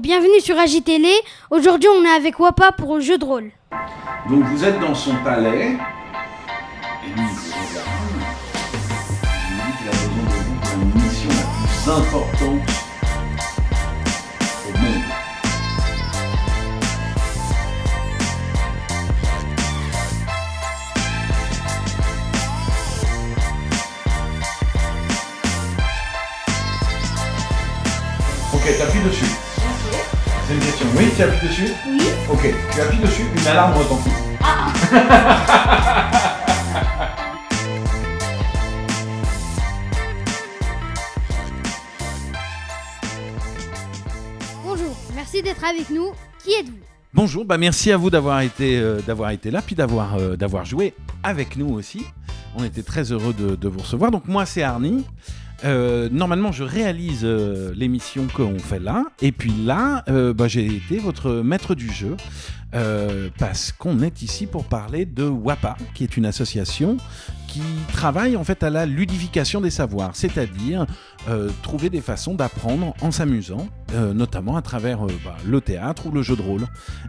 bienvenue sur AJTélé. Aujourd'hui, on est avec Wapa pour un jeu de rôle. Donc vous êtes dans son palais, et lui il vous regarde, il dit qu'il a besoin de vous pour une mission la plus importante au monde. Ok, t'appuies dessus. C'est une question. Oui, tu appuies dessus? Oui. Ok, tu appuies dessus, une alarme retentit. Bonjour, merci d'être avec nous. Qui êtes-vous? Bonjour, merci à vous d'avoir été là, puis d'avoir joué avec nous aussi. On était très heureux de vous recevoir. Donc moi, c'est Arnie. Normalement, je réalise l'émission qu'on fait là. Et puis là, j'ai été votre maître du jeu parce qu'on est ici pour parler de WAPA, qui est une association qui travaille en fait à la ludification des savoirs, c'est-à-dire trouver des façons d'apprendre en s'amusant, notamment à travers le théâtre ou le jeu de rôle.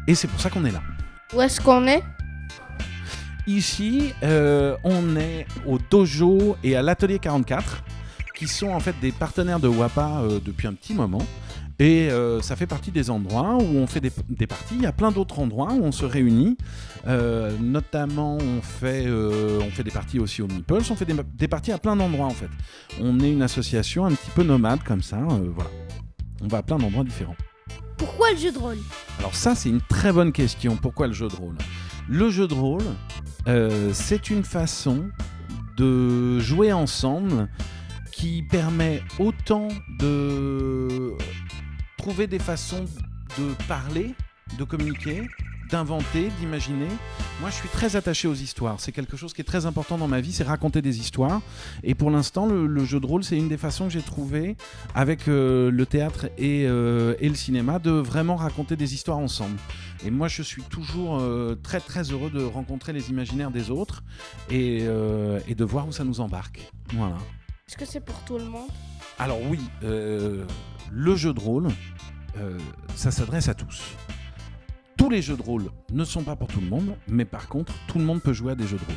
Et c'est pour ça qu'on est là. Où est-ce qu'on est? Ici, on est au Dojo et à l'Atelier 44, qui sont en fait des partenaires de WAPA depuis un petit moment. Et ça fait partie des endroits où on fait des parties. Il y a plein d'autres endroits où on se réunit. Notamment, on fait des parties aussi au Meeples. On fait des parties à plein d'endroits en fait. On est une association un petit peu nomade comme ça. Voilà. On va à plein d'endroits différents. Pourquoi le jeu de rôle? Alors ça, c'est une très bonne question. Pourquoi le jeu de rôle? Le jeu de rôle, c'est une façon de jouer ensemble qui permet autant de trouver des façons de parler, de communiquer, d'inventer, d'imaginer. Moi, je suis très attaché aux histoires. C'est quelque chose qui est très important dans ma vie, c'est raconter des histoires. Et pour l'instant, le jeu de rôle, c'est une des façons que j'ai trouvées avec le théâtre et le cinéma de vraiment raconter des histoires ensemble. Et moi, je suis toujours très très heureux de rencontrer les imaginaires des autres et de voir où ça nous embarque. Voilà. Est-ce que c'est pour tout le monde? Alors oui, le jeu de rôle, ça s'adresse à tous. Tous les jeux de rôle ne sont pas pour tout le monde, mais par contre, tout le monde peut jouer à des jeux de rôle.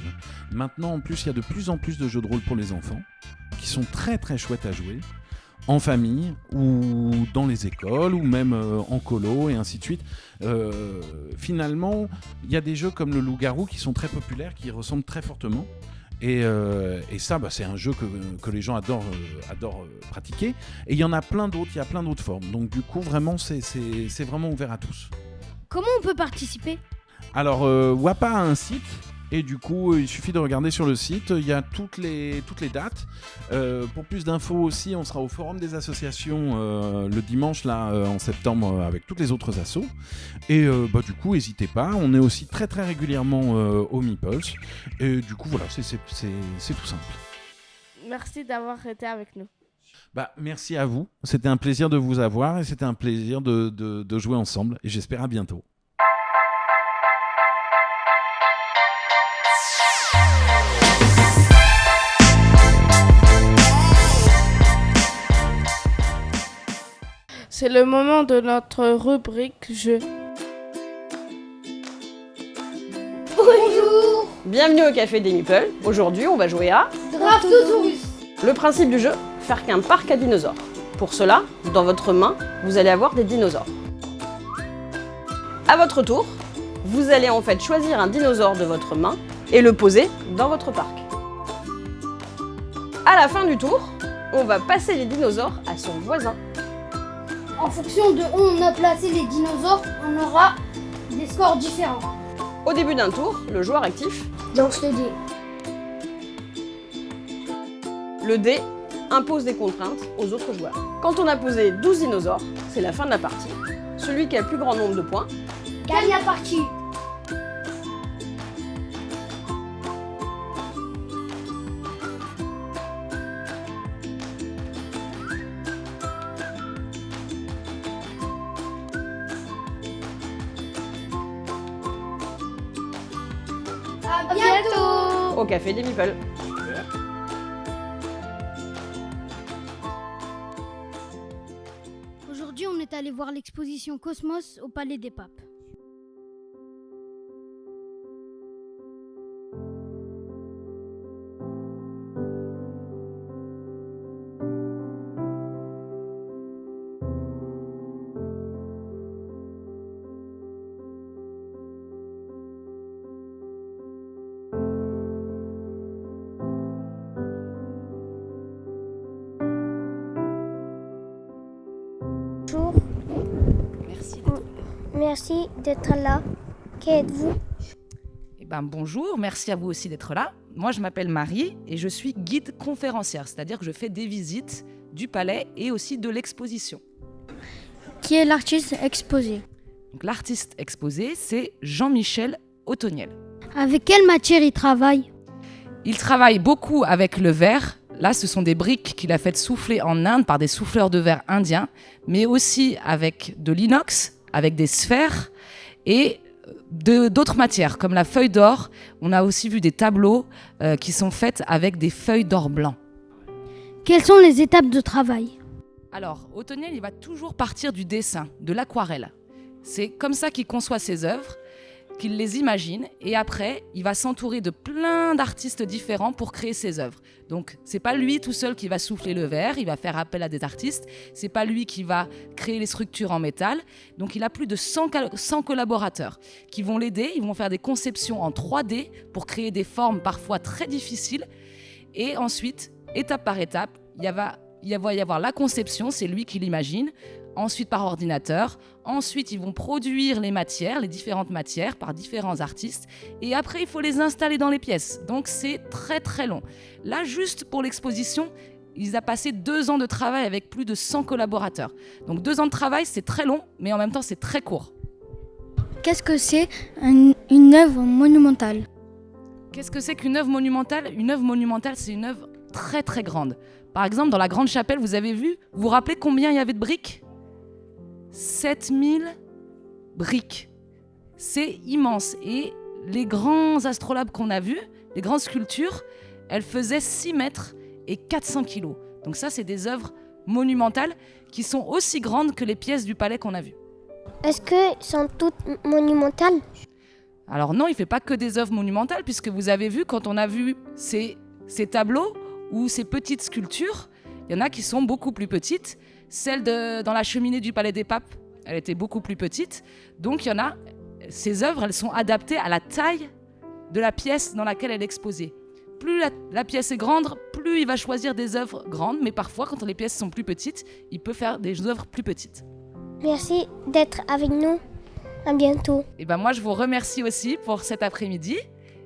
Maintenant, en plus, il y a de plus en plus de jeux de rôle pour les enfants, qui sont très très chouettes à jouer, en famille, ou dans les écoles, ou même en colo, et ainsi de suite. Finalement, il y a des jeux comme le Loup-Garou qui sont très populaires, qui ressemblent très fortement. Et ça, c'est un jeu que les gens adorent pratiquer. Et il y en a plein d'autres, il y a plein d'autres formes. Donc du coup, vraiment, c'est vraiment ouvert à tous. Comment on peut participer? Alors, WAPA a un site. Et du coup, il suffit de regarder sur le site, il y a toutes les dates. Pour plus d'infos aussi, on sera au Forum des associations le dimanche là, en septembre avec toutes les autres assos. Et du coup, n'hésitez pas, on est aussi très très régulièrement au Meeples. Et du coup, voilà, c'est tout simple. Merci d'avoir été avec nous. Merci à vous, c'était un plaisir de vous avoir et c'était un plaisir de jouer ensemble. Et j'espère à bientôt. C'est le moment de notre rubrique jeu. Bonjour. Bienvenue au Café des Meeples. Aujourd'hui, on va jouer à Draftosaurus. le principe du jeu, faire qu'un parc à dinosaures. Pour cela, dans votre main, vous allez avoir des dinosaures. À votre tour, vous allez en fait choisir un dinosaure de votre main et le poser dans votre parc. À la fin du tour, on va passer les dinosaures à son voisin. En fonction de où on a placé les dinosaures, on aura des scores différents. Au début d'un tour, le joueur actif, Lance le dé. le dé, impose des contraintes aux autres joueurs. Quand on a posé 12 dinosaures, c'est la fin de la partie. Celui qui a le plus grand nombre de points Gagne la partie. À bientôt. au Café des Meeples. Aujourd'hui, on est allé voir voir l'exposition Cosmos au Palais des Papes. Bonjour, Merci d'être merci d'être là. Qui êtes-vous? Bonjour, merci à vous aussi d'être là. Moi, je m'appelle Marie et je suis guide conférencière, c'est-à-dire que je fais des visites du palais et aussi de l'exposition. Qui est l'artiste exposé? Donc, l'artiste exposé, c'est Jean-Michel Othoniel. Avec quelle matière il travaille? Il travaille beaucoup avec le verre. Là, ce sont des briques qu'il a faites souffler en Inde par des souffleurs de verre indiens, mais aussi avec de l'inox, avec des sphères et d'autres matières, comme la feuille d'or. On a aussi vu des tableaux qui sont faits avec des feuilles d'or blanc. Quelles sont les étapes de travail? Alors, Othoniel, il va toujours partir du dessin, de l'aquarelle. C'est comme ça qu'il conçoit ses œuvres, qu'il les imagine, et après, il va s'entourer de plein d'artistes différents pour créer ses œuvres. Donc, c'est pas lui tout seul qui va souffler le verre, il va faire appel à des artistes, c'est pas lui qui va créer les structures en métal. Donc, il a plus de 100 collaborateurs qui vont l'aider, ils vont faire des conceptions en 3D pour créer des formes parfois très difficiles. Et ensuite, étape par étape, il va y avoir la conception, c'est lui qui l'imagine. Ensuite par ordinateur, ensuite ils vont produire les matières, les différentes matières par différents artistes, et après il faut les installer dans les pièces, donc c'est très très long. Là, juste pour l'exposition, il a passé 2 ans de travail avec plus de 100 collaborateurs. Donc 2 ans de travail, c'est très long, mais en même temps c'est très court. Qu'est-ce que c'est une œuvre monumentale? Qu'est-ce que c'est qu'une œuvre monumentale? Une œuvre monumentale, c'est une œuvre très très grande. Par exemple, dans la Grande Chapelle, vous avez vu, vous vous rappelez combien il y avait de briques? 7000 briques. C'est immense. Et les grands astrolabes qu'on a vus, les grandes sculptures, elles faisaient 6 mètres et 400 kilos. Donc ça, c'est des œuvres monumentales qui sont aussi grandes que les pièces du palais qu'on a vues. Est-ce qu'elles sont toutes monumentales? Alors non, il ne fait pas que des œuvres monumentales, puisque vous avez vu, quand on a vu ces tableaux ou ces petites sculptures, il y en a qui sont beaucoup plus petites. Celle dans la cheminée du Palais des Papes, elle était beaucoup plus petite. Donc il y en a, ces œuvres, elles sont adaptées à la taille de la pièce dans laquelle elle est exposée. Plus la pièce est grande, plus il va choisir des œuvres grandes, mais parfois, quand les pièces sont plus petites, il peut faire des œuvres plus petites. Merci d'être avec nous. À bientôt. Et moi, je vous remercie aussi pour cet après-midi.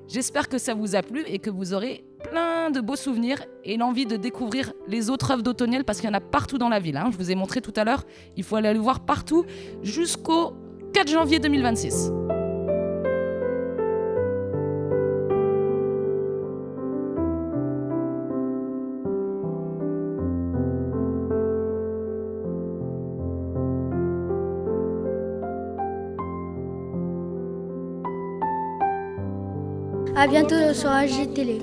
J'espère que ça vous a plu et que vous aurez plein de beaux souvenirs et l'envie de découvrir les autres œuvres d'Othoniel, parce qu'il y en a partout dans la ville. Je vous ai montré tout à l'heure, il faut aller le voir partout jusqu'au 4 janvier 2026. À bientôt sur AG Télé.